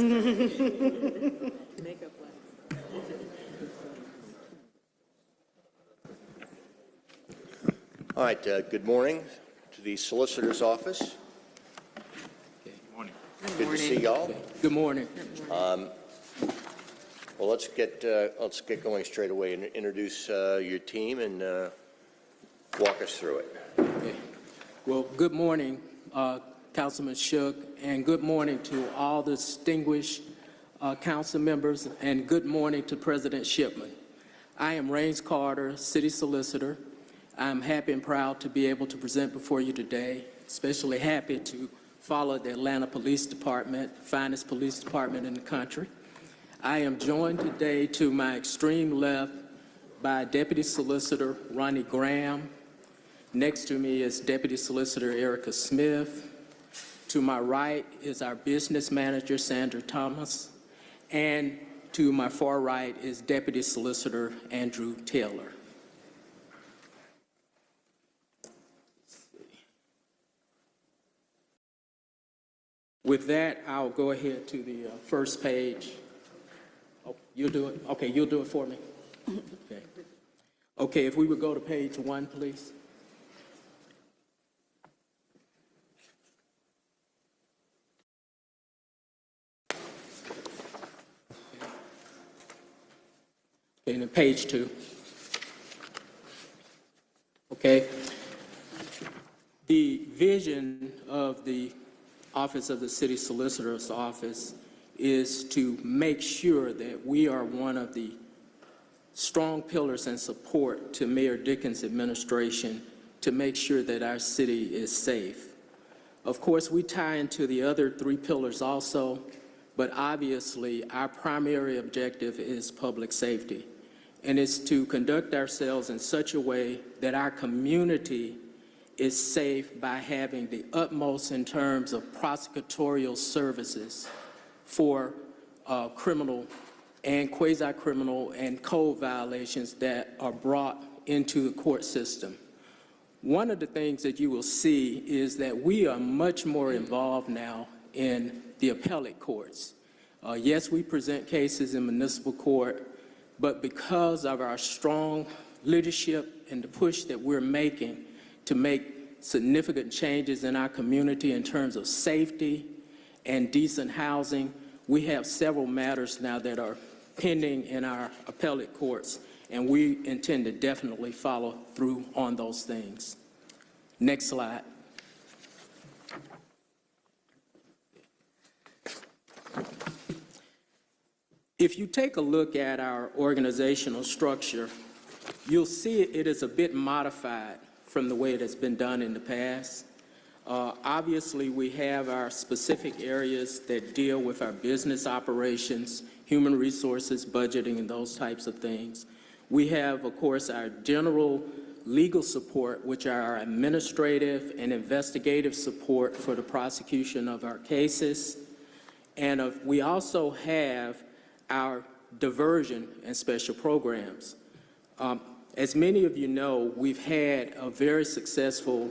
Makeup lens. All right, good morning to the Solicitor's Office. Good morning. Good to see y'all. Good morning. Well, let's get going straight away and introduce your team and walk us through it. Okay. Well, good morning, Councilman Shook, and good morning to all the distinguished council members, and good morning to President Shipman. I am Raines Carter, City Solicitor. I'm happy and proud to be able to present before you today, especially happy to follow the Atlanta Police Department, finest police department in the country. I am joined today to my extreme left by Deputy Solicitor Ronnie Graham. Next to me is Deputy Solicitor Erica Smith. To my right is our business manager, Sandra Thomas. And to my far right is Deputy Solicitor Andrew Taylor. With that, I'll go ahead to the first page. Oh, you'll do it? Okay, you'll do it for me? Okay. Okay, if we would go to page 1, please. Okay, and then page 2. Okay. The vision of the Office of the City Solicitor's Office is to make sure that we are one of the strong pillars and support to Mayor Dickens' administration to make sure that our city is safe. Of course, we tie into the other 3 pillars also, but obviously our primary objective is public safety, and it's to conduct ourselves in such a way that our community is safe by having the utmost in terms of prosecutorial services for criminal and quasi-criminal and code violations that are brought into the court system. One of the things that you will see is that we are much more involved now in the appellate courts. Yes, we present cases in municipal court, but because of our strong leadership and the push that we're making to make significant changes in our community in terms of safety and decent housing, we have several matters now that are pending in our appellate courts, and we intend to definitely follow through on those things. Next slide. If you take a look at our organizational structure, you'll see it is a bit modified from the way it has been done in the past. Obviously, we have our specific areas that deal with our business operations, human resources, budgeting, and those types of things. We have, of course, our general legal support, which are our administrative and investigative support for the prosecution of our cases. And we also have our diversion and special programs. As many of you know, we've had a very successful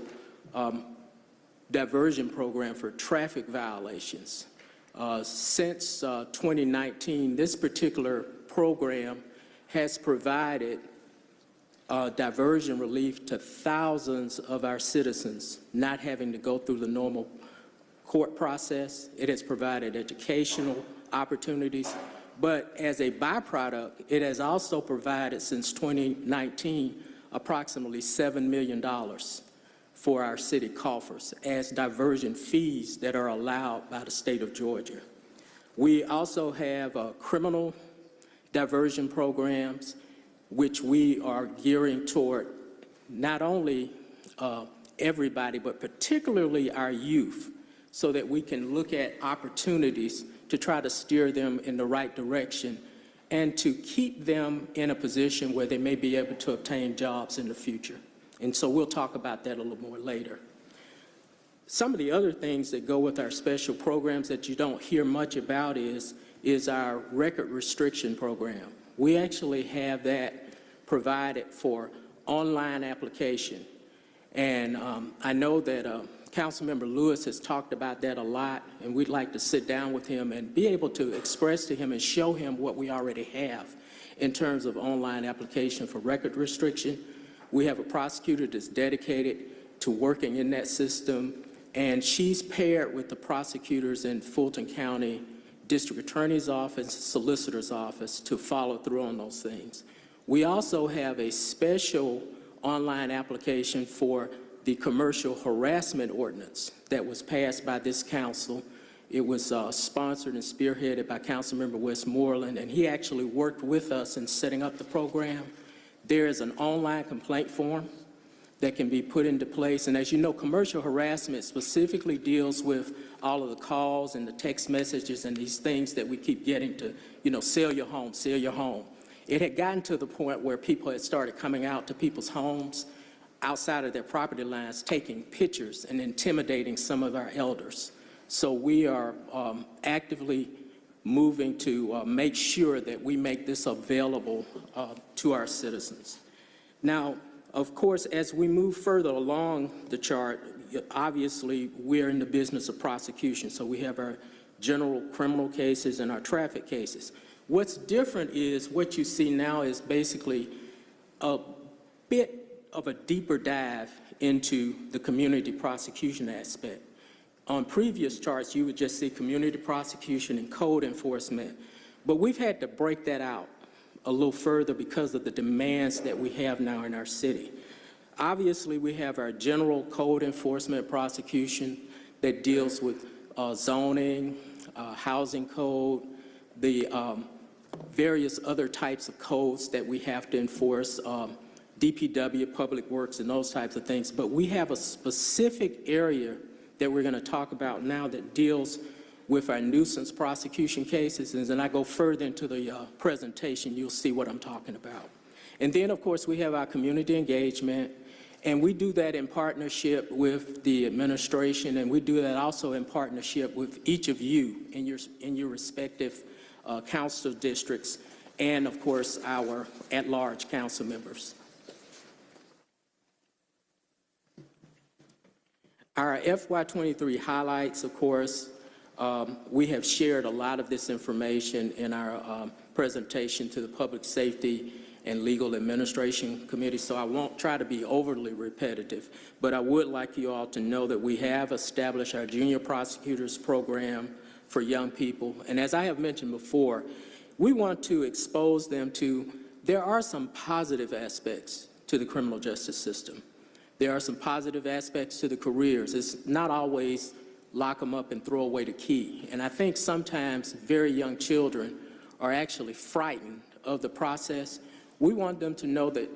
diversion program for traffic violations. Since 2019, this particular program has provided diversion relief to thousands of our citizens not having to go through the normal court process. It has provided educational opportunities. But as a byproduct, it has also provided, since 2019, approximately $7 million for our city coffers as diversion fees that are allowed by the state of Georgia. We also have criminal diversion programs, which we are gearing toward not only everybody, but particularly our youth, so that we can look at opportunities to try to steer them in the right direction and to keep them in a position where they may be able to obtain jobs in the future. And so we'll talk about that a little more later. Some of the other things that go with our special programs that you don't hear much about is our record restriction program. We actually have that provided for online application. And I know that Councilmember Lewis has talked about that a lot, and we'd like to sit down with him and be able to express to him and show him what we already have in terms of online application for record restriction. We have a prosecutor that's dedicated to working in that system, and she's paired with the prosecutors in Fulton County District Attorney's Office, Solicitor's Office to follow through on those things. We also have a special online application for the commercial harassment ordinance that was passed by this council. It was sponsored and spearheaded by Councilmember Westmoreland, and he actually worked with us in setting up the program. There is an online complaint form that can be put into place, and as you know, commercial harassment specifically deals with all of the calls and the text messages and these things that we keep getting to, sell your home, sell your home. It had gotten to the point where people had started coming out to people's homes outside of their property lines, taking pictures and intimidating some of our elders. So we are actively moving to make sure that we make this available to our citizens. Now, of course, as we move further along the chart, obviously we're in the business of prosecution. So we have our general criminal cases and our traffic cases. What's different is what you see now is basically a bit of a deeper dive into the community prosecution aspect. On previous charts, you would just see community prosecution and code enforcement, but we've had to break that out a little further because of the demands that we have now in our city. Obviously, we have our general code enforcement prosecution that deals with zoning, housing code, the various other types of codes that we have to enforce, DPW, Public Works, and those types of things. But we have a specific area that we're going to talk about now that deals with our nuisance prosecution cases. And then I go further into the presentation, you'll see what I'm talking about. And then, of course, we have our community engagement, and we do that in partnership with the administration, and we do that also in partnership with each of you in your respective council districts, and, of course, our at-large council members. Our FY23 highlights, of course, we have shared a lot of this information in our presentation to the Public Safety and Legal Administration Committee, so I won't try to be overly repetitive, but I would like you all to know that we have established our Junior Prosecutors Program for young people, and as I have mentioned before, we want to expose them to, there are some positive aspects to the criminal justice system. There are some positive aspects to the careers. It's not always lock them up and throw away the key. And I think sometimes very young children are actually frightened of the process. We want them to know that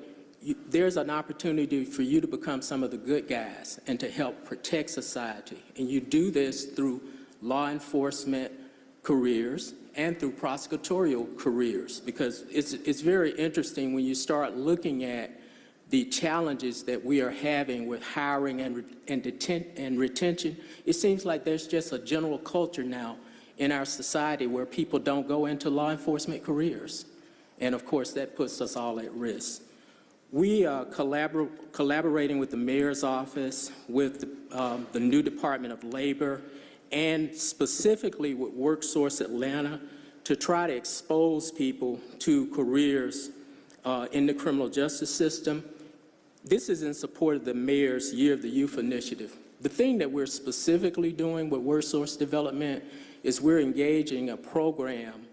there's an opportunity for you to become some of the good guys and to help protect society. And you do this through law enforcement careers and through prosecutorial careers, because it's very interesting when you start looking at the challenges that we are having with hiring and retention. It seems like there's just a general culture now in our society where people don't go into law enforcement careers. And of course, that puts us all at risk. We are collaborating with the mayor's office, with the new Department of Labor, and specifically with WorkSource Atlanta to try to expose people to careers in the criminal justice system. This is in support of the mayor's Year of the Youth initiative. The thing that we're specifically doing with WorkSource Development is we're engaging a program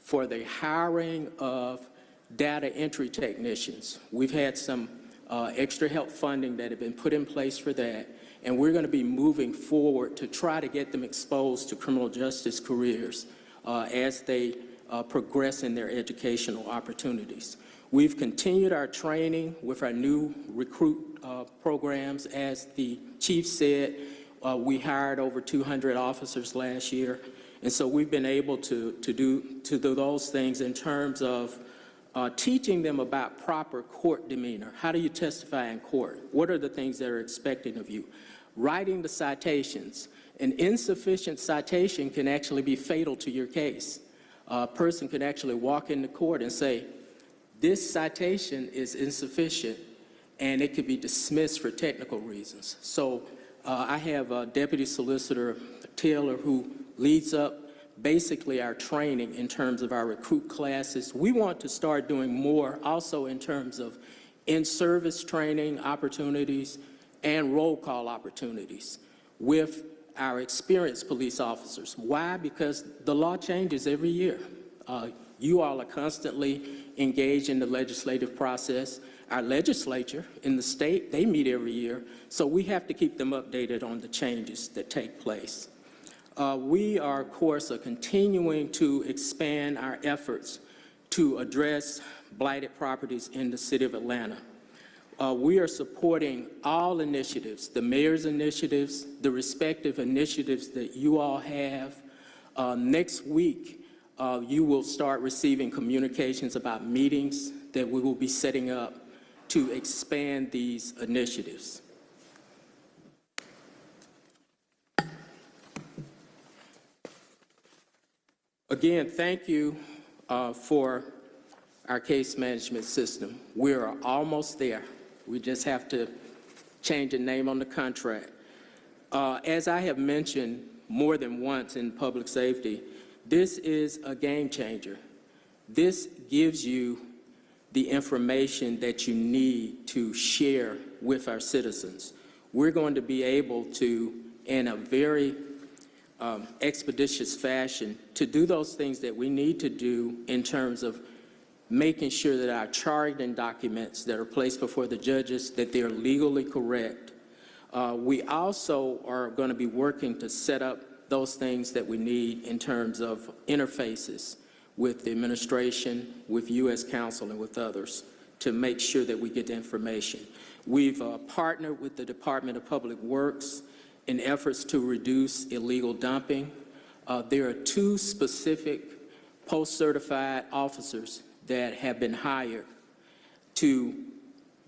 for the hiring of data entry technicians. We've had some extra help funding that have been put in place for that, and we're going to be moving forward to try to get them exposed to criminal justice careers as they progress in their educational opportunities. We've continued our training with our new recruit programs. As the chief said, we hired over 200 officers last year. And so we've been able to do those things in terms of teaching them about proper court demeanor. How do you testify in court? What are the things that are expected of you? Writing the citations. An insufficient citation can actually be fatal to your case. A person can actually walk into court and say, this citation is insufficient, and it could be dismissed for technical reasons. So I have Deputy Solicitor Taylor, who leads up basically our training in terms of our recruit classes. We want to start doing more also in terms of in-service training opportunities and roll call opportunities with our experienced police officers. Why? Because the law changes every year. You all are constantly engaged in the legislative process. Our legislature in the state, they meet every year, so we have to keep them updated on the changes that take place. We are, of course, continuing to expand our efforts to address blighted properties in the city of Atlanta. We are supporting all initiatives, the mayor's initiatives, the respective initiatives that you all have. Next week, you will start receiving communications about meetings that we will be setting up to expand these initiatives. Again, thank you for our case management system. We are almost there. We just have to change the name on the contract. As I have mentioned more than once in public safety, this is a game changer. This gives you the information that you need to share with our citizens. We're going to be able to, in a very expeditious fashion, to do those things that we need to do in terms of making sure that our charging documents that are placed before the judges, that they're legally correct. We also are going to be working to set up those things that we need in terms of interfaces with the administration, with U.S. Counsel, and with others to make sure that we get the information. We've partnered with the Department of Public Works in efforts to reduce illegal dumping. There are 2 specific post-certified officers that have been hired to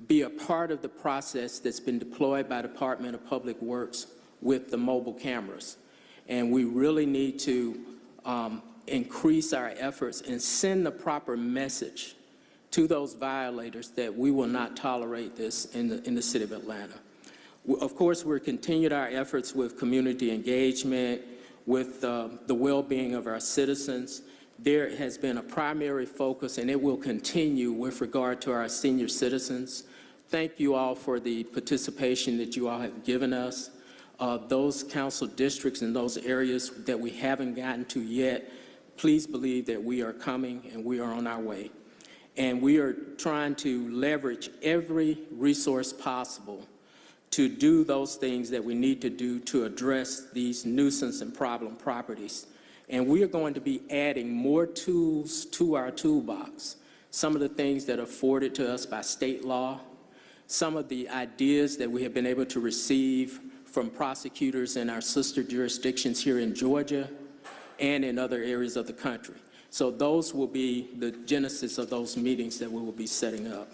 be a part of the process that's been deployed by the Department of Public Works with the mobile cameras. And we really need to increase our efforts and send the proper message to those violators that we will not tolerate this in the city of Atlanta. Of course, we're continuing our efforts with community engagement, with the well-being of our citizens. There has been a primary focus, and it will continue with regard to our senior citizens. Thank you all for the participation that you all have given us. Those council districts in those areas that we haven't gotten to yet, please believe that we are coming and we are on our way. And we are trying to leverage every resource possible to do those things that we need to do to address these nuisance and problem properties. And we are going to be adding more tools to our toolbox. Some of the things that are afforded to us by state law, some of the ideas that we have been able to receive from prosecutors in our sister jurisdictions here in Georgia and in other areas of the country. So those will be the genesis of those meetings that we will be setting up.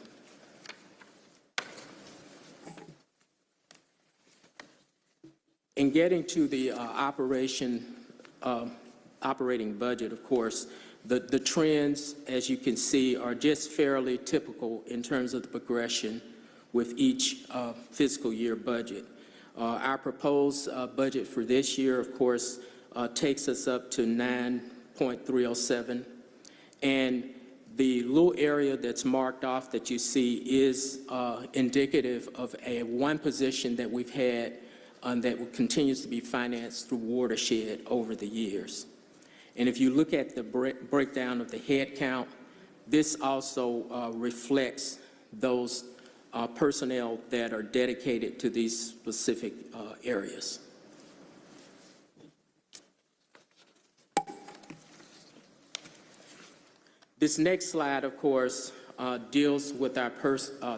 In getting to the operating budget, of course, the trends, as you can see, are just fairly typical in terms of the progression with each fiscal year budget. Our proposed budget for this year, of course, takes us up to 9.307, and the little area that's marked off that you see is indicative of one position that we've had that continues to be financed through Watershed over the years. And if you look at the breakdown of the head count, this also reflects those personnel that are dedicated to these specific areas. This next slide, of course, deals with our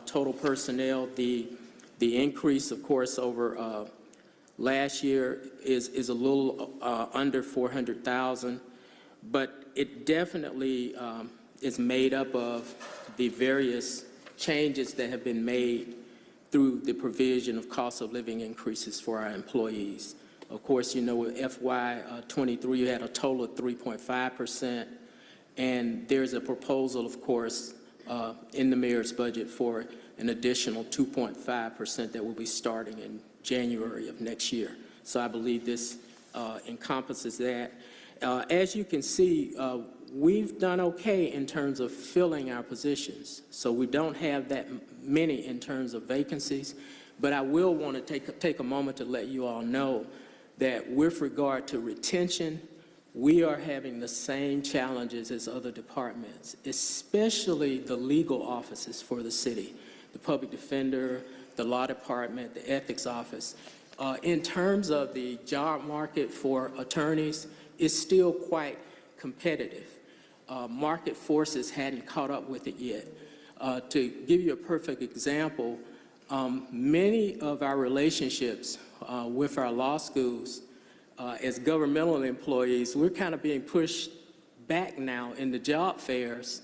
total personnel. The increase, of course, over last year is a little under 400,000, but it definitely is made up of the various changes that have been made through the provision of cost of living increases for our employees. Of course, you know, with FY24, you had a total of 3.5%, and there's a proposal, of course, in the mayor's budget for an additional 2.5% that will be starting in January of next year. So I believe this encompasses that. As you can see, we've done okay in terms of filling our positions. So we don't have that many in terms of vacancies, but I will want to take a moment to let you all know that with regard to retention, we are having the same challenges as other departments, especially the legal offices for the city, the public defender, the law department, the ethics office. In terms of the job market for attorneys, it's still quite competitive. Market forces hadn't caught up with it yet. To give you a perfect example, many of our relationships with our law schools as governmental employees, we're kind of being pushed back now in the job fairs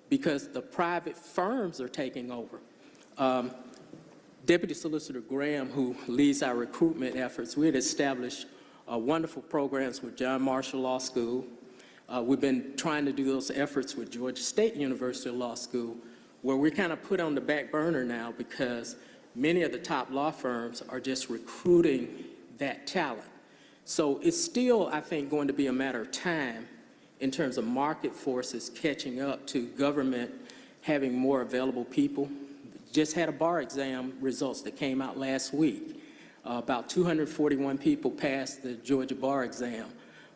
because the private firms are taking over. Deputy Solicitor Graham, who leads our recruitment efforts, we had established wonderful programs with John Marshall Law School. We've been trying to do those efforts with Georgia State University Law School, where we're kind of put on the back burner now because many of the top law firms are just recruiting that talent. So it's still, I think, going to be a matter of time in terms of market forces catching up to government having more available people. Just had a bar exam results that came out last week. About 241 people passed the Georgia bar exam.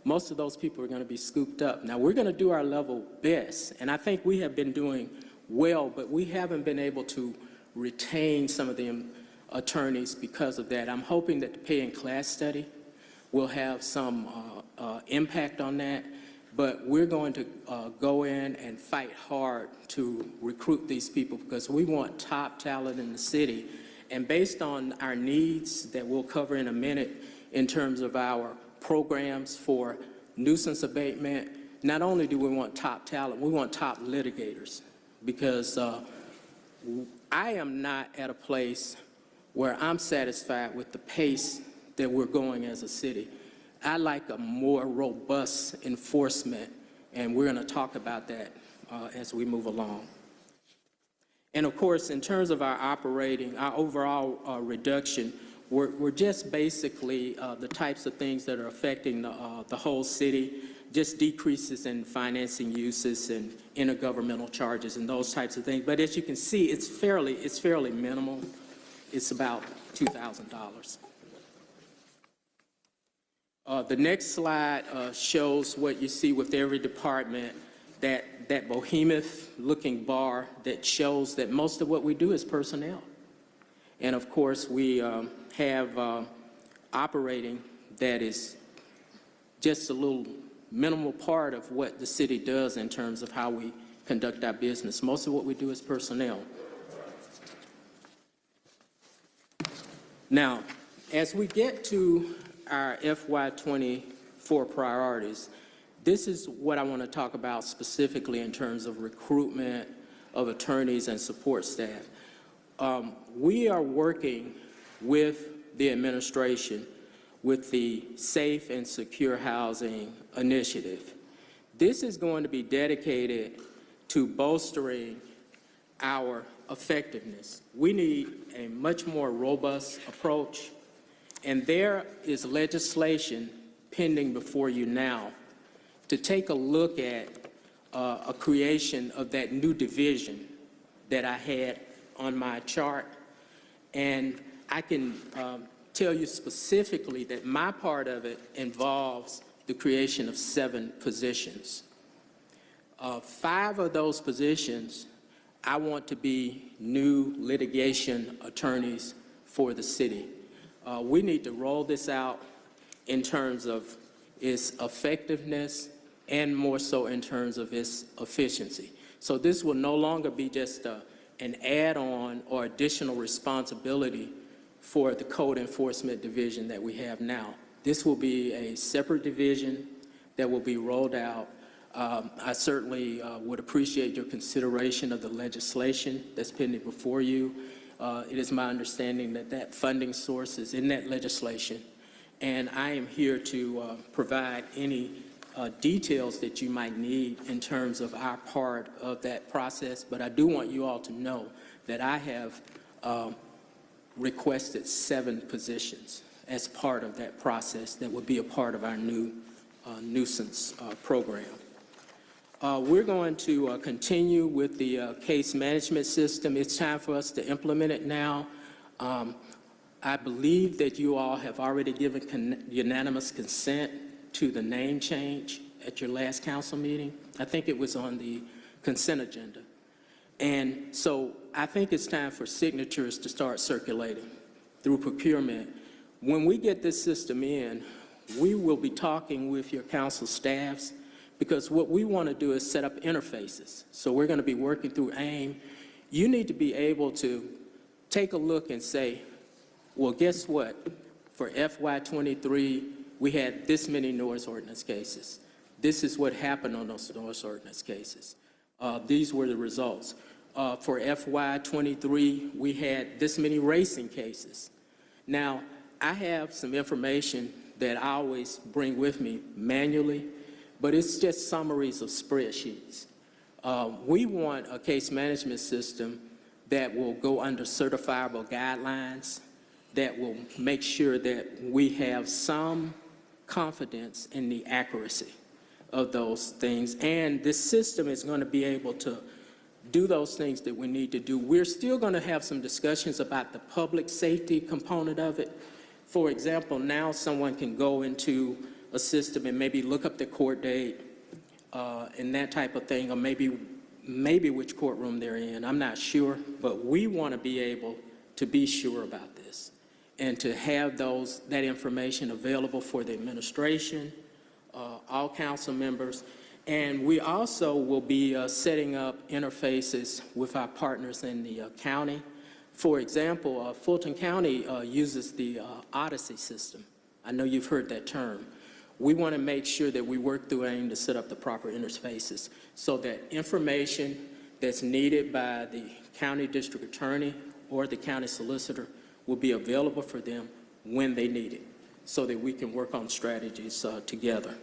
Most of those people are going to be scooped up. Now, we're going to do our level best, and I think we have been doing well, but we haven't been able to retain some of the attorneys because of that. I'm hoping that the pay and class study will have some impact on that, but we're going to go in and fight hard to recruit these people because we want top talent in the city. And based on our needs that we'll cover in a minute in terms of our programs for nuisance abatement, not only do we want top talent, we want top litigators because I am not at a place where I'm satisfied with the pace that we're going as a city. I like a more robust enforcement, and we're going to talk about that as we move along. And of course, in terms of our operating, our overall reduction, we're just basically the types of things that are affecting the whole city, just decreases in financing uses and intergovernmental charges and those types of things. But as you can see, it's fairly minimal. It's about $2,000. The next slide shows what you see with every department, that behemoth-looking bar that shows that most of what we do is personnel. And of course, we have operating that is just a little minimal part of what the city does in terms of how we conduct our business. Most of what we do is personnel. Now, as we get to our FY24 priorities, this is what I want to talk about specifically in terms of recruitment of attorneys and support staff. We are working with the administration with the Safe and Secure Housing Initiative. This is going to be dedicated to bolstering our effectiveness. We need a much more robust approach, and there is legislation pending before you now to take a look at a creation of that new division that I had on my chart. And I can tell you specifically that my part of it involves the creation of 7 positions. 5 of those positions I want to be new litigation attorneys for the city. We need to roll this out in terms of its effectiveness and more so in terms of its efficiency. So this will no longer be just an add-on or additional responsibility for the code enforcement division that we have now. This will be a separate division that will be rolled out. I certainly would appreciate your consideration of the legislation that's pending before you. It is my understanding that that funding source is in that legislation, and I am here to provide any details that you might need in terms of our part of that process. But I do want you all to know that I have requested 7 positions as part of that process that would be a part of our new nuisance program. We're going to continue with the case management system. It's time for us to implement it now. I believe that you all have already given unanimous consent to the name change at your last council meeting. I think it was on the consent agenda. And so I think it's time for signatures to start circulating through procurement. When we get this system in, we will be talking with your council staffs, because what we want to do is set up interfaces. So we're going to be working through AIM. You need to be able to take a look and say, well, guess what? For FY23, we had this many noise ordinance cases. This is what happened on those noise ordinance cases. These were the results. For FY23, we had this many racing cases. Now, I have some information that I always bring with me manually, but it's just summaries of spreadsheets. We want a case management system that will go under certifiable guidelines, that will make sure that we have some confidence in the accuracy of those things. And this system is going to be able to do those things that we need to do. We're still going to have some discussions about the public safety component of it. For example, now someone can go into a system and maybe look up the court date and that type of thing, or maybe which courtroom they're in. I'm not sure, but we want to be able to be sure about this and to have that information available for the administration, all council members. And we also will be setting up interfaces with our partners in the county. For example, Fulton County uses the Odyssey system. I know you've heard that term. We want to make sure that we work through AIM to set up the proper interfaces so that information that's needed by the county district attorney or the county solicitor will be available for them when they need it, so that we can work on strategies together.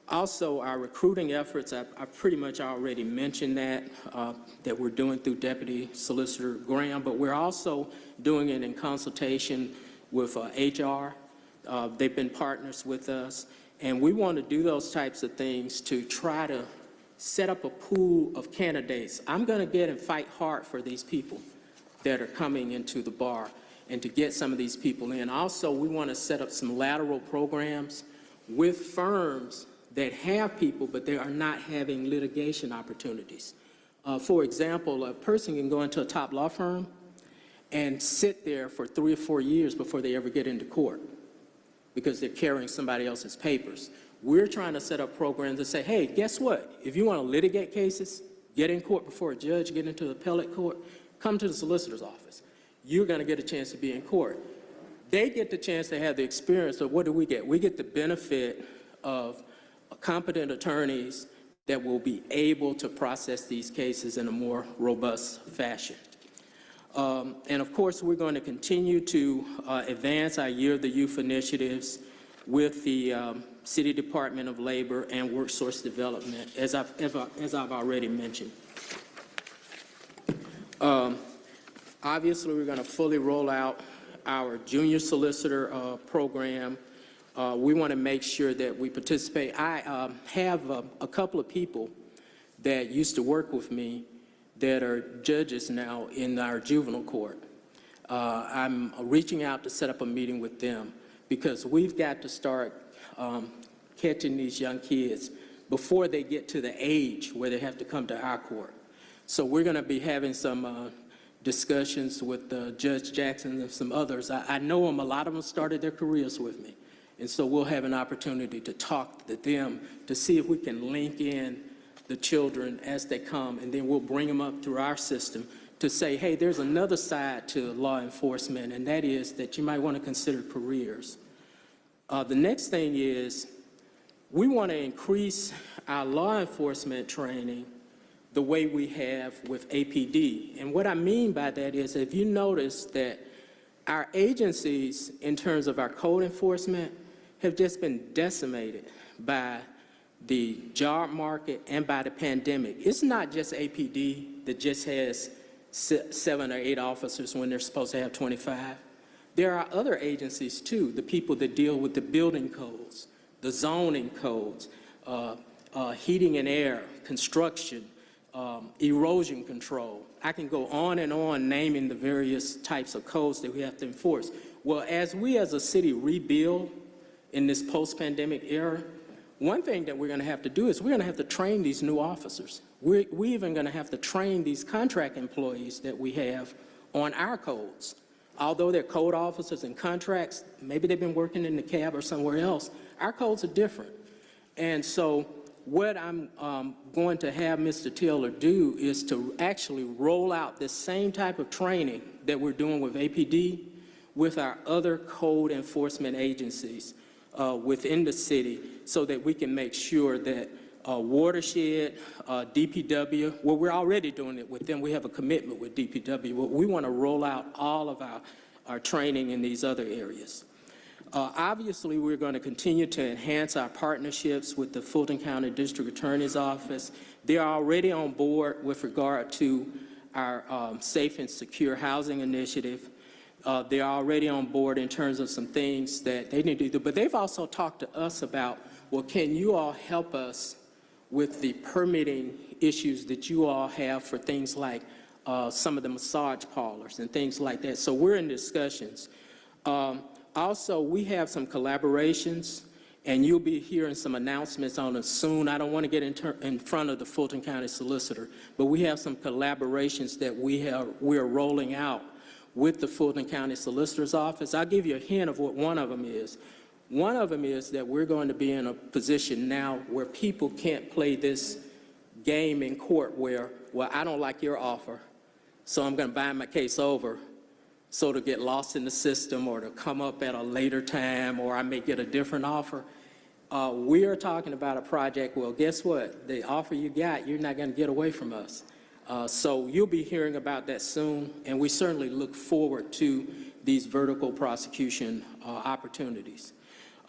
Also, our recruiting efforts, I pretty much already mentioned that we're doing through Deputy Solicitor Graham, but we're also doing it in consultation with HR. They've been partners with us, and we want to do those types of things to try to set up a pool of candidates. I'm going to get and fight hard for these people that are coming into the bar and to get some of these people in. Also, we want to set up some lateral programs with firms that have people, but they are not having litigation opportunities. For example, a person can go into a top law firm and sit there for 3 or 4 years before they ever get into court because they're carrying somebody else's papers. We're trying to set up programs that say, hey, guess what? If you want to litigate cases, get in court before a judge, get into the appellate court, come to the solicitor's office. You're going to get a chance to be in court. They get the chance to have the experience of what do we get? We get the benefit of competent attorneys that will be able to process these cases in a more robust fashion. And of course, we're going to continue to advance our Year of the Youth initiatives with the City Department of Labor and Workforce Development, as I've already mentioned. Obviously, we're going to fully roll out our junior solicitor program. We want to make sure that we participate. I have a couple of people that used to work with me that are judges now in our juvenile court. I'm reaching out to set up a meeting with them because we've got to start catching these young kids before they get to the age where they have to come to our court. So we're going to be having some discussions with Judge Jackson and some others. I know them, a lot of them started their careers with me. And so we'll have an opportunity to talk to them to see if we can link in the children as they come, and then we'll bring them up through our system to say, hey, there's another side to law enforcement, and that is that you might want to consider careers. The next thing is we want to increase our law enforcement training the way we have with APD. And what I mean by that is if you notice that our agencies, in terms of our code enforcement, have just been decimated by the job market and by the pandemic. It's not just APD that just has 7 or 8 officers when they're supposed to have 25. There are other agencies too, the people that deal with the building codes, the zoning codes, heating and air, construction, erosion control. I can go on and on naming the various types of codes that we have to enforce. Well, as we as a city rebuild in this post-pandemic era, one thing that we're going to have to do is we're going to have to train these new officers. We're even going to have to train these contract employees that we have on our codes. Although they're code officers and contracts, maybe they've been working in the cab or somewhere else, our codes are different. And so what I'm going to have Mr. Taylor do is to actually roll out this same type of training that we're doing with APD with our other code enforcement agencies within the city so that we can make sure that Watershed, DPW, well, we're already doing it with them. We have a commitment with DPW, but we want to roll out all of our training in these other areas. Obviously, we're going to continue to enhance our partnerships with the Fulton County District Attorney's Office. They're already on board with regard to our Safe and Secure Housing Initiative. They're already on board in terms of some things that they need to do, but they've also talked to us about, well, can you all help us with the permitting issues that you all have for things like some of the massage parlors and things like that. So we're in discussions. Also, we have some collaborations, and you'll be hearing some announcements on it soon. I don't want to get in front of the Fulton County Solicitor, but we have some collaborations that we're rolling out with the Fulton County Solicitor's Office. I'll give you a hint of what one of them is. One of them is that we're going to be in a position now where people can't play this game in court where, well, I don't like your offer, so I'm going to bind my case over, so to get lost in the system or to come up at a later time, or I may get a different offer. We are talking about a project, well, guess what? The offer you got, you're not going to get away from us. So you'll be hearing about that soon, and we certainly look forward to these vertical prosecution opportunities.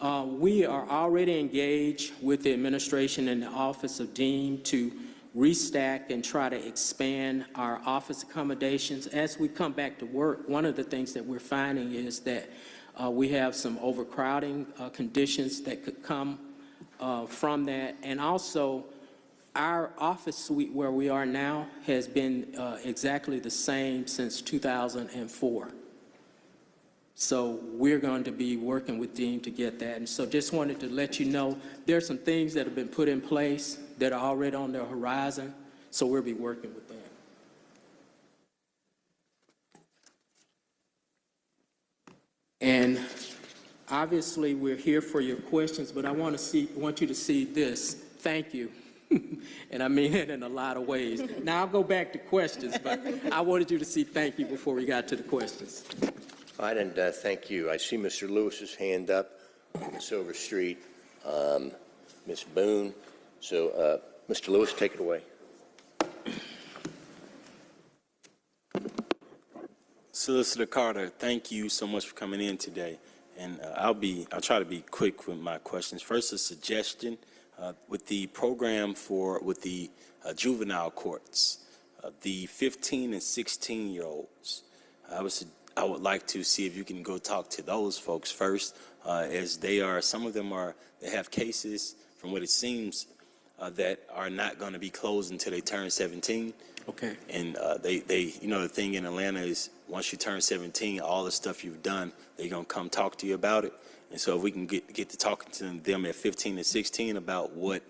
We are already engaged with the administration and the Office of Dean to restack and try to expand our office accommodations. As we come back to work, one of the things that we're finding is that we have some overcrowding conditions that could come from that. And also, our office suite where we are now has been exactly the same since 2004. So we're going to be working with Dean to get that. And so just wanted to let you know there are some things that have been put in place that are already on the horizon, so we'll be working with that. And obviously we're here for your questions, but I want you to see this. Thank you. And I mean it in a lot of ways. Now I'll go back to questions, but I wanted you to see thank you before we got to the questions. All right, and thank you. I see Mr. Lewis's hand up, Ms. Overstreet, Ms. Boone. So, Mr. Lewis, take it away. Solicitor Carter, thank you so much for coming in today. And I'll try to be quick with my questions. First, a suggestion with the program with the juvenile courts, the 15 and 16-year-olds. I would like to see if you can go talk to those folks first, as some of them they have cases, from what it seems, that are not going to be closed until they turn 17. Okay. And the thing in Atlanta is once you turn 17, all the stuff you've done, they're going to come talk to you about it. And so if we can get to talking to them at 15 and 16 about what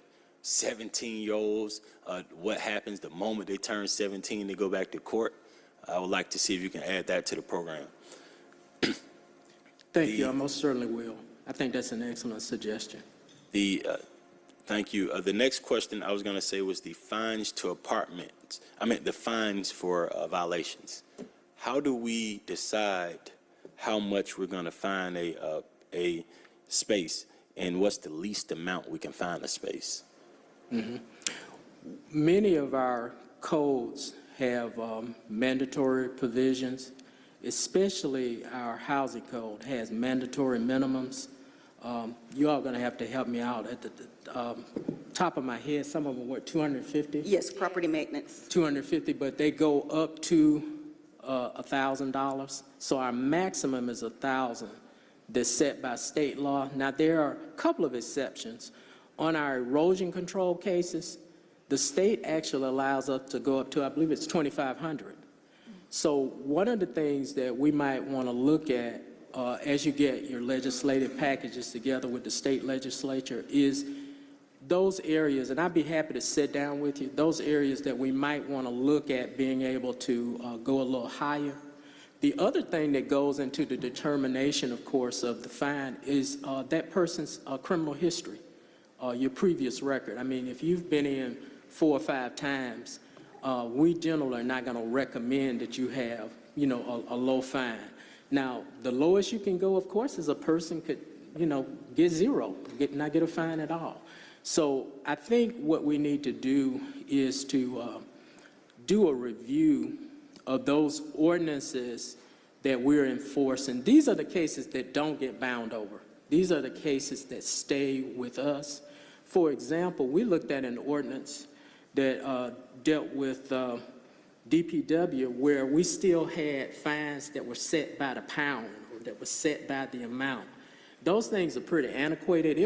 17-year-olds, what happens the moment they turn 17, they go back to court, I would like to see if you can add that to the program. Thank you. I most certainly will. I think that's an excellent suggestion. Thank you. The next question I was going to say was the fines to apartments. I meant the fines for violations. How do we decide how much we're going to fine a space, and what's the least amount we can fine a space? Mm-hmm. Many of our codes have mandatory provisions, especially our housing code has mandatory minimums You all going to have to help me out. At the top of my head, some of them were 250? Yes, property maintenance. 250, but they go up to $1,000. So our maximum is 1,000 that's set by state law. Now, there are a couple of exceptions. On our erosion control cases, the state actually allows us to go up to, I believe it's 2,500. So one of the things that we might want to look at as you get your legislative packages together with the state legislature is those areas, and I'd be happy to sit down with you, those areas that we might want to look at being able to go a little higher. The other thing that goes into the determination, of course, of the fine is that person's criminal history, your previous record. I mean, if you've been in 4 or 5 times, we generally are not going to recommend that you have, you know, a low fine. Now, the lowest you can go, of course, is a person could, you know, get 0, not get a fine at all. So I think what we need to do is to do a review of those ordinances that we're enforcing. These are the cases that don't get bound over. These are the cases that stay with us. For example, we looked at an ordinance that dealt with DPW where we still had fines that were set by the pound or that were set by the amount. Those things are pretty antiquated.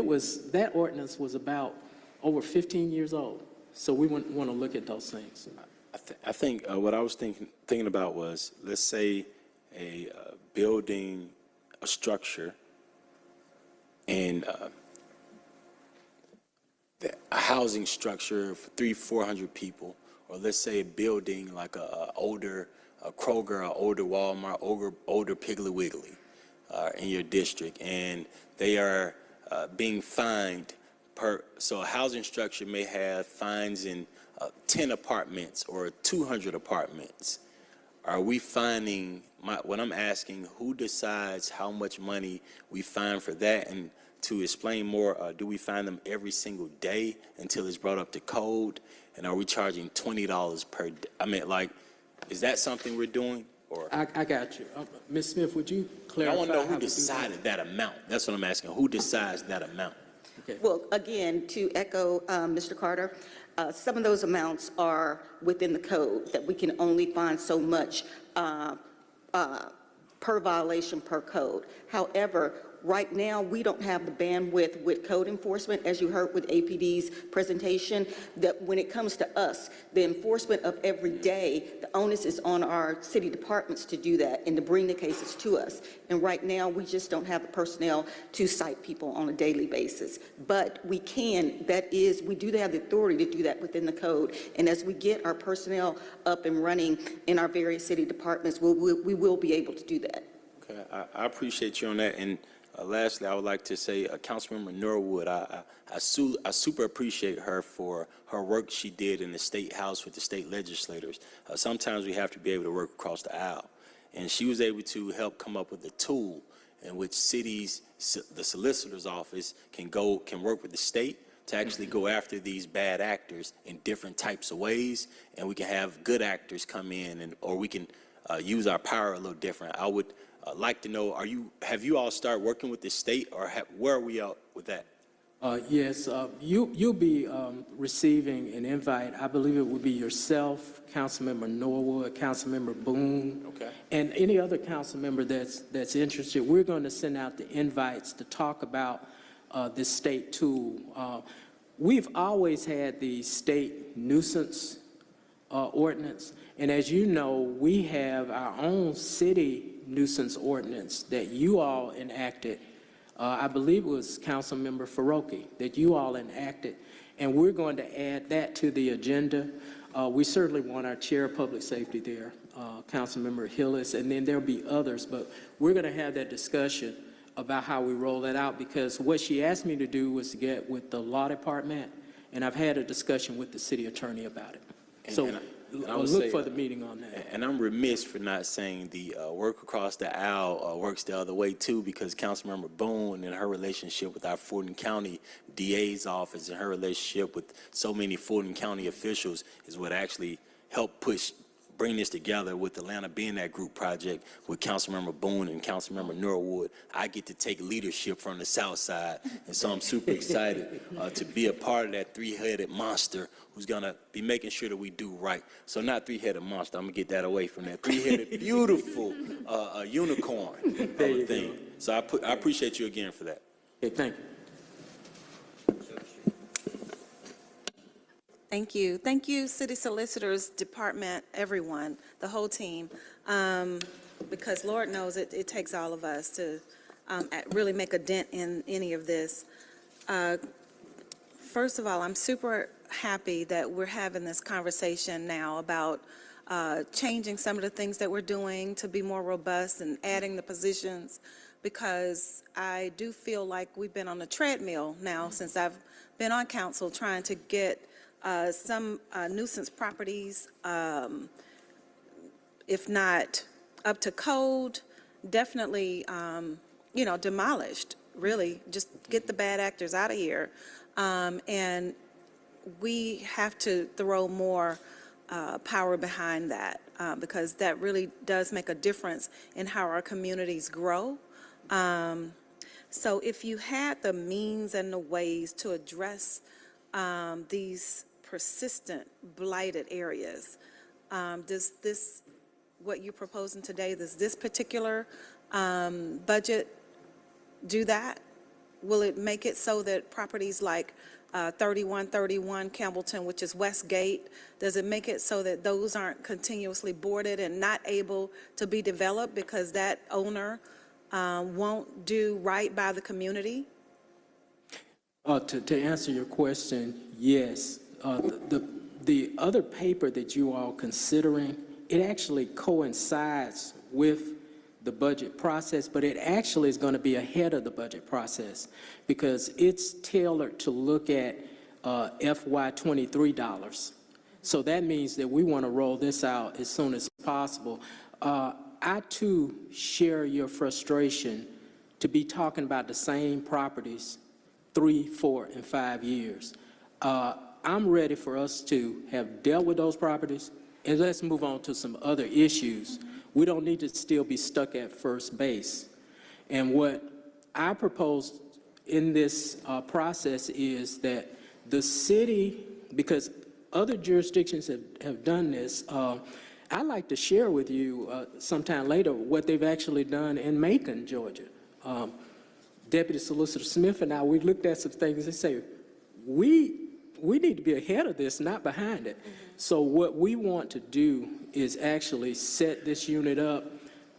That ordinance was about over 15 years old. So we want to look at those things. I think what I was thinking about was, let's say a building, a structure, and a housing structure for 300-400 people, or let's say a building like a older Kroger, an older Walmart, older Piggly Wiggly in your district, and they are being fined so a housing structure may have fines in 10 apartments or 200 apartments. Are we fining, what I'm asking, who decides how much money we fine for that? And to explain more, do we fine them every single day until it's brought up to code? And are we charging $20 per day? I mean, like, is that something we're doing? Or I got you. Ms. Smith, would you clarify? I want to know how who we do decided that amount. That's what I'm asking. Who decides that amount? Okay. Well, again, to echo Mr. Carter, some of those amounts are within the code that we can only find so much per violation per code. However, right now, we don't have the bandwidth with code enforcement, as you heard with APD's presentation, that when it comes to us, the enforcement of every day, the onus is on our city departments to do that and to bring the cases to us. And right now, we just don't have the personnel to cite people on a daily basis. But we can, we do have the authority to do that within the code. And as we get our personnel up and running in our various city departments, we will be able to do that. Okay, I appreciate you on that. And lastly, I would like to say, Councilmember Norwood, I super appreciate her for her work she did in the State House with the state legislators. Sometimes we have to be able to work across the aisle. And she was able to help come up with a tool in which cities, the solicitor's office, can work with the state to actually go after these bad actors in different types of ways. And we can have good actors come in, or we can use our power a little different. I would like to know, have you all started working with the state, or where are we at with that? Yes, you'll be receiving an invite. I believe it would be yourself, Councilmember Norwood, Councilmember Boone, Okay. and any other council member that's interested. We're going to send out the invites to talk about this state tool. We've always had the state nuisance ordinance, and as you know, we have our own city nuisance ordinance that you all enacted. I believe it was Councilmember Faroki that you all enacted, and we're going to add that to the agenda. We certainly want our chair of public safety there, Councilmember Hillis, and then there'll be others, but we're going to have that discussion about how we roll that out, because what she asked me to do was to get with the law department, and I've had a discussion with the city attorney about it. I'll look for the meeting on that. And I'm remiss for not saying the work across the aisle works the other way too, because Councilmember Boone and her relationship with our Fulton County DA's office and her relationship with so many Fulton County officials is what actually helped push bring this together with Atlanta being that group project with Councilmember Boone and Councilmember Norwood. I get to take leadership from the South Side, and so I'm super excited to be a part of that three-headed monster who's gonna be making sure that we do right. So not three-headed monster, I'm gonna get that away from that. Three-headed, beautiful unicorn of a thing. So I appreciate you again for that. Okay, thank you. Thank you. Thank you, City Solicitors Department, everyone, the whole team, because Lord knows it takes all of us to really make a dent in any of this. First of all, I'm super happy that we're having this conversation now about changing some of the things that we're doing to be more robust and adding the positions, because I do feel like we've been on a treadmill now since I've been on council trying to get some nuisance properties, if not up to code, definitely, demolished, really. Just get the bad actors out of here. And we have to throw more power behind that, because that really does make a difference in how our communities grow. So if you had the means and the ways to address these persistent blighted areas, does this, what you're proposing today, does this particular budget do that? Will it make it so that properties like 3131 Campbellton, which is Westgate, does it make it so that those aren't continuously boarded and not able to be developed because that owner won't do right by the community? To answer your question, yes. The other paper that you all considering, it actually coincides with the budget process, but it actually is going to be ahead of the budget process because it's tailored to look at FY23 dollars. So that means that we want to roll this out as soon as possible. I too share your frustration to be talking about the same properties 3, 4, and 5 years. I'm ready for us to have dealt with those properties, and let's move on to some other issues. We don't need to still be stuck at first base. And what I propose in this process is that the city, because other jurisdictions have done this, I'd like to share with you sometime later what they've actually done in Macon, Georgia. Deputy Solicitor Smith and I, we looked at some things and say, we need to be ahead of this, not behind it. So what we want to do is actually set this unit up.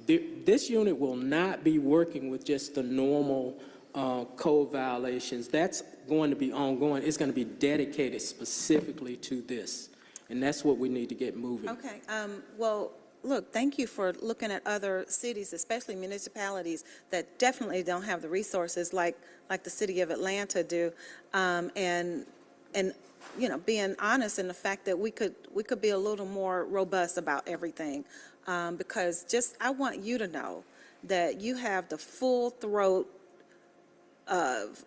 This unit will not be working with just the normal code violations. That's going to be ongoing. It's going to be dedicated specifically to this. And that's what we need to get moving. Okay. Well, look, thank you for looking at other cities, especially municipalities that definitely don't have the resources like the city of Atlanta do, and being honest in the fact that we could be a little more robust about everything, because I want you to know that you have the full throat of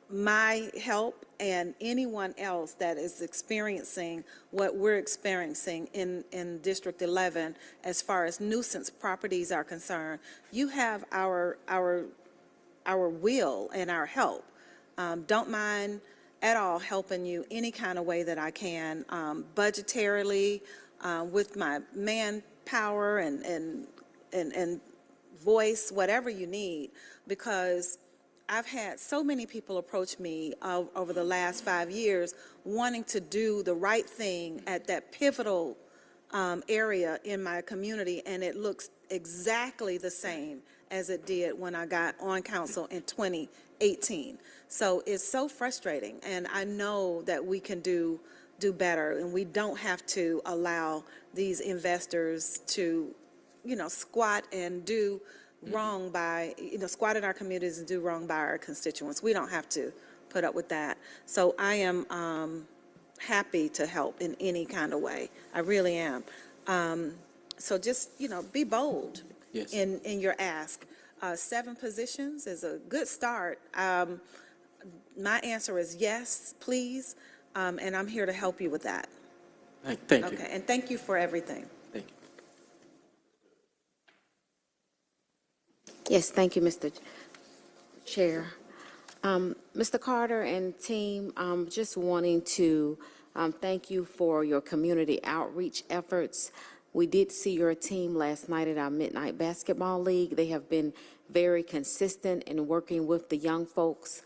my help and anyone else that is experiencing what we're experiencing in District 11 as far as nuisance properties are concerned. You have our will and our help. Don't mind at all helping you any kind of way that I can, budgetarily, with my manpower and voice, whatever you need, because I've had so many people approach me over the last 5 years wanting to do the right thing at that pivotal area in my community, and it looks exactly the same as it did when I got on council in 2018. So it's so frustrating, and I know that we can do better, and we don't have to allow these investors to, squat and do wrong by, squat in our communities and do wrong by our constituents. We don't have to put up with that. So I am happy to help in any kind of way. I really am. So just, be bold. Yes. In your ask. 7 positions is a good start. My answer is yes, please, and I'm here to help you with that. Thank you. Okay, and thank you for everything. Thank you. Yes, thank you, Mr. Chair. Mr. Carter and team, just wanting to thank you for your community outreach efforts. We did see your team last night at our Midnight Basketball League. They have been very consistent in working with the young folks,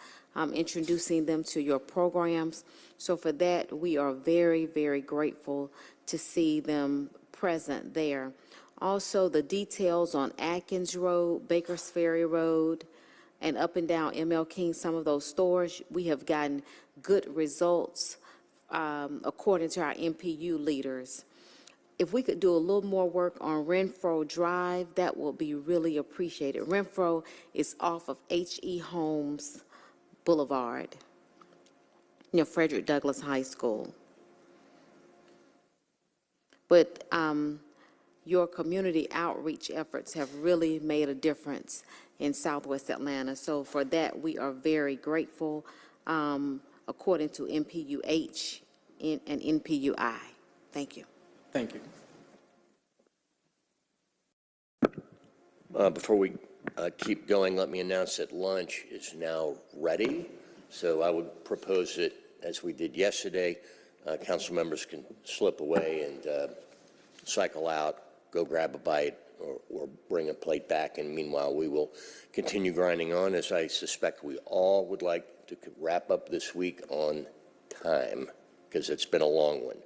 introducing them to your programs. So for that, we are very, very grateful to see them present there. Also, the details on Atkins Road, Bakers Ferry Road, and up and down ML King, some of those stores, we have gotten good results according to our MPU leaders. If we could do a little more work on Renfro Drive, that will be really appreciated. Renfro is off of H.E. Holmes Boulevard, near Frederick Douglass High School. But your community outreach efforts have really made a difference in Southwest Atlanta. So for that, we are very grateful, according to MPUH and NPUI. Thank you. Thank you. Before we keep going, let me announce that lunch is now ready. So I would propose that, as we did yesterday, council members can slip away and cycle out, go grab a bite, or bring a plate back. And meanwhile, we will continue grinding on, as I suspect we all would like to wrap up this week on time, because it's been a long one.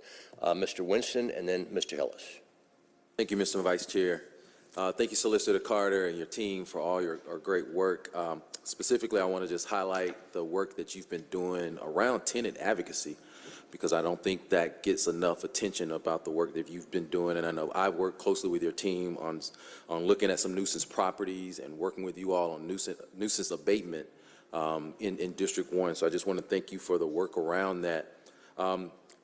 Mr. Winston, and then Mr. Hillis. Thank you, Mr. Vice Chair. Thank you, Solicitor Carter and your team, for all your great work. Specifically, I want to just highlight the work that you've been doing around tenant advocacy, because I don't think that gets enough attention about the work that you've been doing. And I know I've worked closely with your team on looking at some nuisance properties and working with you all on nuisance abatement in District 1. So I just want to thank you for the work around that.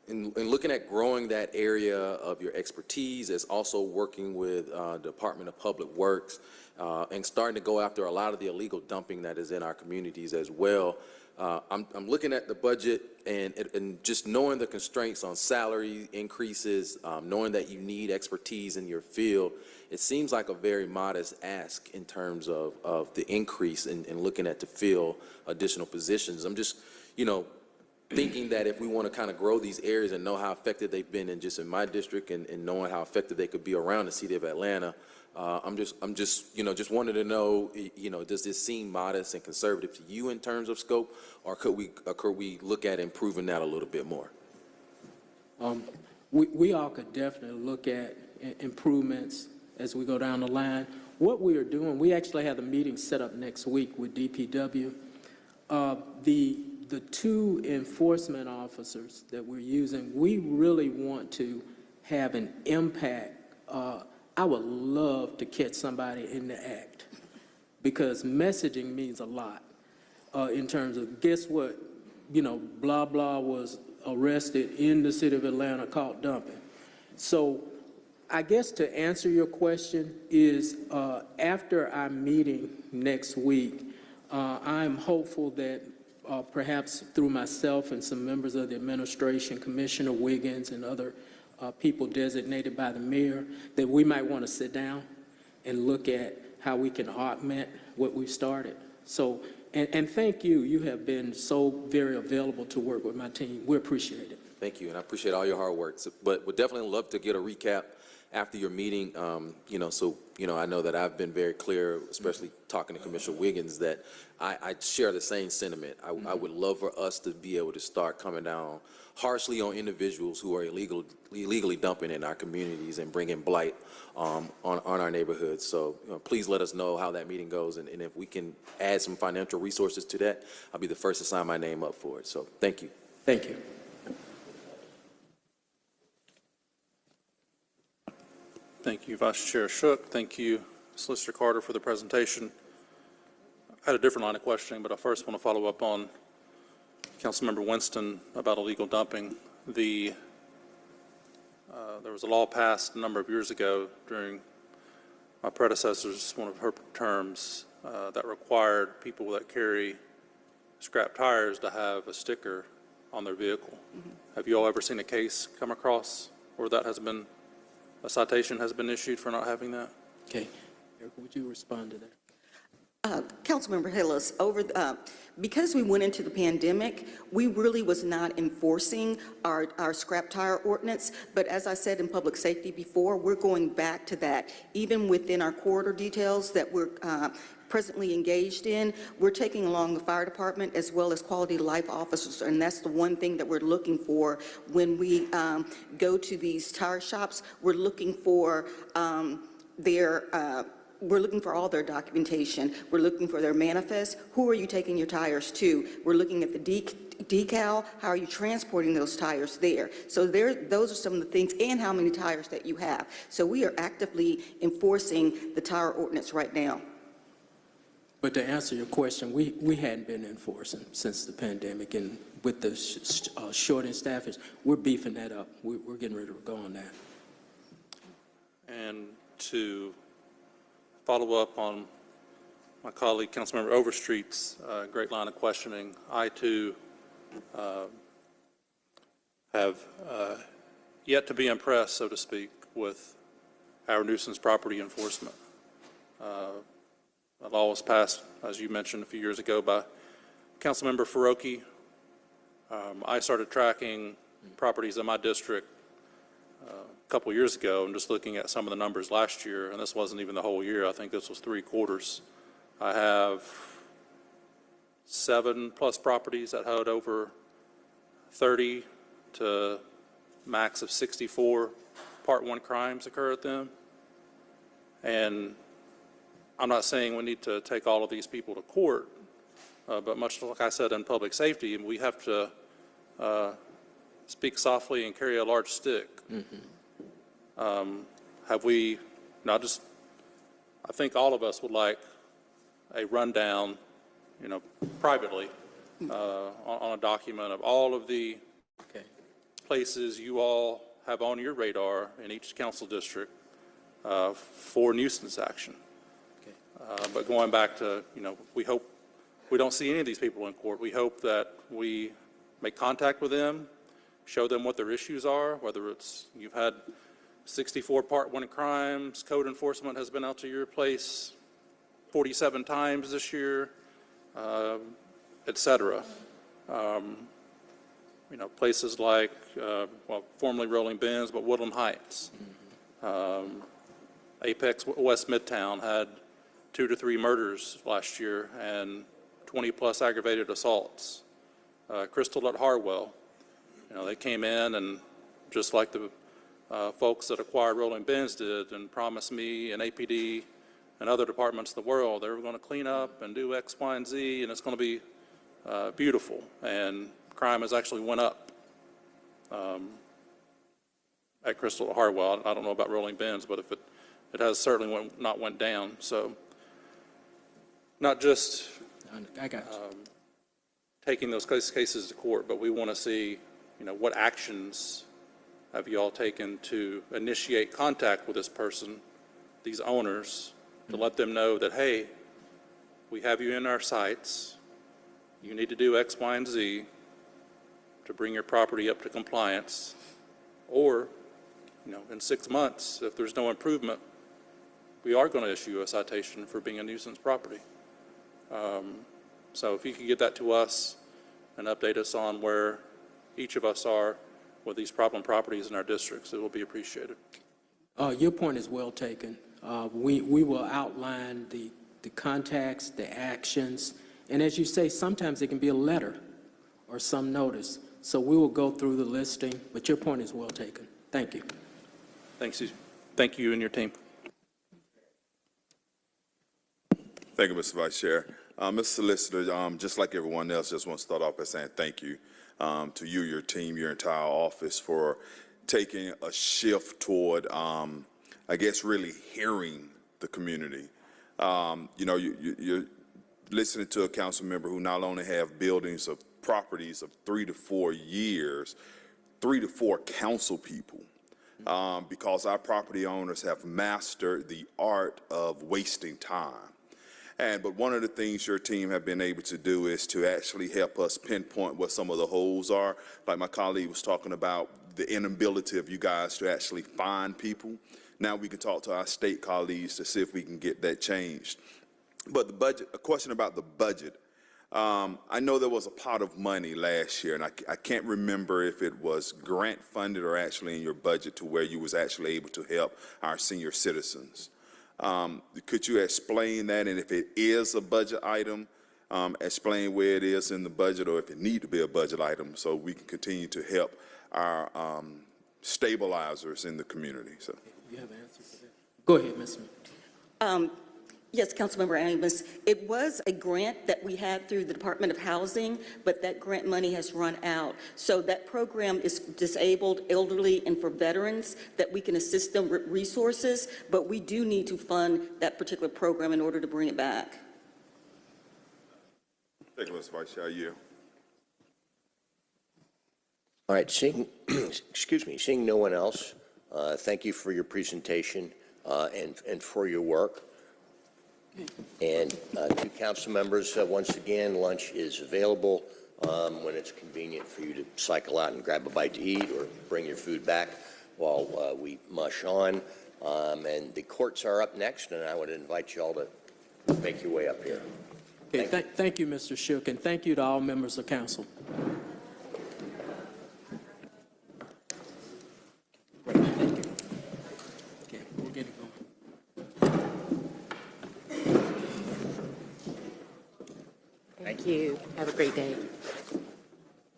In looking at growing that area of your expertise, as also working with Department of Public Works and starting to go after a lot of the illegal dumping that is in our communities as well. I'm looking at the budget and just knowing the constraints on salary increases, knowing that you need expertise in your field, it seems like a very modest ask in terms of the increase in looking at to fill additional positions. I'm just, thinking that if we want to kind of grow these areas and know how effective they've been in my district and knowing how effective they could be around the city of Atlanta, I'm just wanted to know, does this seem modest and conservative to you in terms of scope, or could we look at improving that a little bit more? We all could definitely look at improvements as we go down the line. What we are doing, we actually have a meeting set up next week with DPW. The two enforcement officers that we're using, we really want to have an impact. I would love to catch somebody in the act, because messaging means a lot in terms of, guess what, blah, blah was arrested in the city of Atlanta caught dumping. So I guess to answer your question is, after our meeting next week, I'm hopeful that perhaps through myself and some members of the administration, Commissioner Wiggins and other people designated by the mayor, that we might want to sit down and look at how we can augment what we've started. So, and thank you. You have been so very available to work with my team. We appreciate it. Thank you, and I appreciate all your hard work. But would definitely love to get a recap after your meeting, I know that I've been very clear, especially talking to Commissioner Wiggins, that I share the same sentiment. I would love for us to be able to start coming down harshly on individuals who are illegally dumping in our communities and bringing blight on our neighborhoods. So please let us know how that meeting goes, and if we can add some financial resources to that, I'll be the first to sign my name up for it. So thank you. Thank you. Thank you, Vice Chair Shook. Thank you, Solicitor Carter, for the presentation. I had a different line of questioning, but I first want to follow up on Councilmember Winston about illegal dumping. There was a law passed a number of years ago during my predecessor's, one of her terms, that required people that carry scrap tires to have a sticker on their vehicle. Mm-hmm. Have you all ever seen a case come across where that has been, a citation has been issued for not having that? Okay. Eric, would you respond to that? Councilmember Hillis, because we went into the pandemic, we really was not enforcing our scrap tire ordinance. But as I said in public safety before, we're going back to that. Even within our corridor details that we're presently engaged in, we're taking along the fire department as well as quality of life officers, and that's the one thing that we're looking for when we go to these tire shops. We're looking for we're looking for all their documentation. We're looking for their manifest. Who are you taking your tires to? We're looking at the decal. How are you transporting those tires there? So those are some of the things, and how many tires that you have. So we are actively enforcing the tire ordinance right now. But to answer your question, we hadn't been enforcing since the pandemic, and with the short in staffage, we're beefing that up. We're getting ready to go on that. And to follow up on my colleague, Councilmember Overstreet's great line of questioning, I too have yet to be impressed, so to speak, with our nuisance property enforcement. The law was passed, as you mentioned, a few years ago by Councilmember Faroki. I started tracking properties in my district a couple years ago, and just looking at some of the numbers last year, and this wasn't even the whole year. I think this was 3 quarters. I have 7+ properties that had over 30 to max of 64 Part 1 crimes occur at them. And I'm not saying we need to take all of these people to court, but much like I said in public safety, we have to speak softly and carry a large stick. Have we, I think all of us would like a rundown, privately, on a document of all of the places you all have on your radar in each council district for nuisance action. But going back to, we hope we don't see any of these people in court. We hope that we make contact with them, show them what their issues are, whether it's you've had 64 Part 1 crimes, code enforcement has been out to your place 47 times this year, et cetera. Places like, formerly Rolling Bends, but Woodland Heights. Apex West Midtown had 2 to 3 murders last year and 20+ aggravated assaults. Crystal at Harwell, they came in and just like the folks that acquired Rolling Bends did and promised me and APD and other departments of the world, they were going to clean up and do X, Y, and Z, and it's going to be beautiful. And crime has actually went up at Crystal at Harwell. I don't know about Rolling Bends, but if it has certainly not went down. So not just I got you. Taking those cases to court, but we want to see, what actions have you all taken to initiate contact with this person, these owners, to let them know that, hey, we have you in our sights. You need to do X, Y, and Z to bring your property up to compliance. Or, in 6 months, if there's no improvement, we are going to issue a citation for being a nuisance property. So if you could get that to us and update us on where each of us are with these problem properties in our districts, it will be appreciated. Your point is well taken. We will outline the contacts, the actions, and as you say, sometimes it can be a letter or some notice. So we will go through the listing, but your point is well taken. Thank you. Thanks. Thank you and your team. Thank you, Mr. Vice Chair. Mr. Solicitor, just like everyone else, just want to start off by saying thank you to you, your team, your entire office for taking a shift toward, I guess, really hearing the community. You're listening to a council member who not only have buildings of properties of 3 to 4 years, 3 to 4 council people, because our property owners have mastered the art of wasting time. But one of the things your team have been able to do is to actually help us pinpoint what some of the holes are. Like my colleague was talking about, the inability of you guys to actually find people. Now we can talk to our state colleagues to see if we can get that changed. But the budget, a question about the budget. I know there was a pot of money last year, and I can't remember if it was grant funded or actually in your budget to where you was actually able to help our senior citizens. Could you explain that? And if it is a budget item, explain where it is in the budget, or if it need to be a budget item, so we can continue to help our stabilizers in the community. So, You have an answer for that? Go ahead, Ms. Smith. Yes, Councilmember Amos, it was a grant that we had through the Department of Housing, but that grant money has run out. So that program is disabled, elderly, and for veterans, that we can assist them with resources, but we do need to fund that particular program in order to bring it back. thank you, Mr. Vice Chair. You. All right, seeing no one else, thank you for your presentation and for your work. And to council members, once again, lunch is available when it's convenient for you to cycle out and grab a bite to eat or bring your food back while we mush on. And the courts are up next, and I would invite you all to make your way up here. Okay, thank you, Mr. Shook, and thank you to all members of council. Great, thank you. Okay, we'll get it going. Thank you. Have a great day.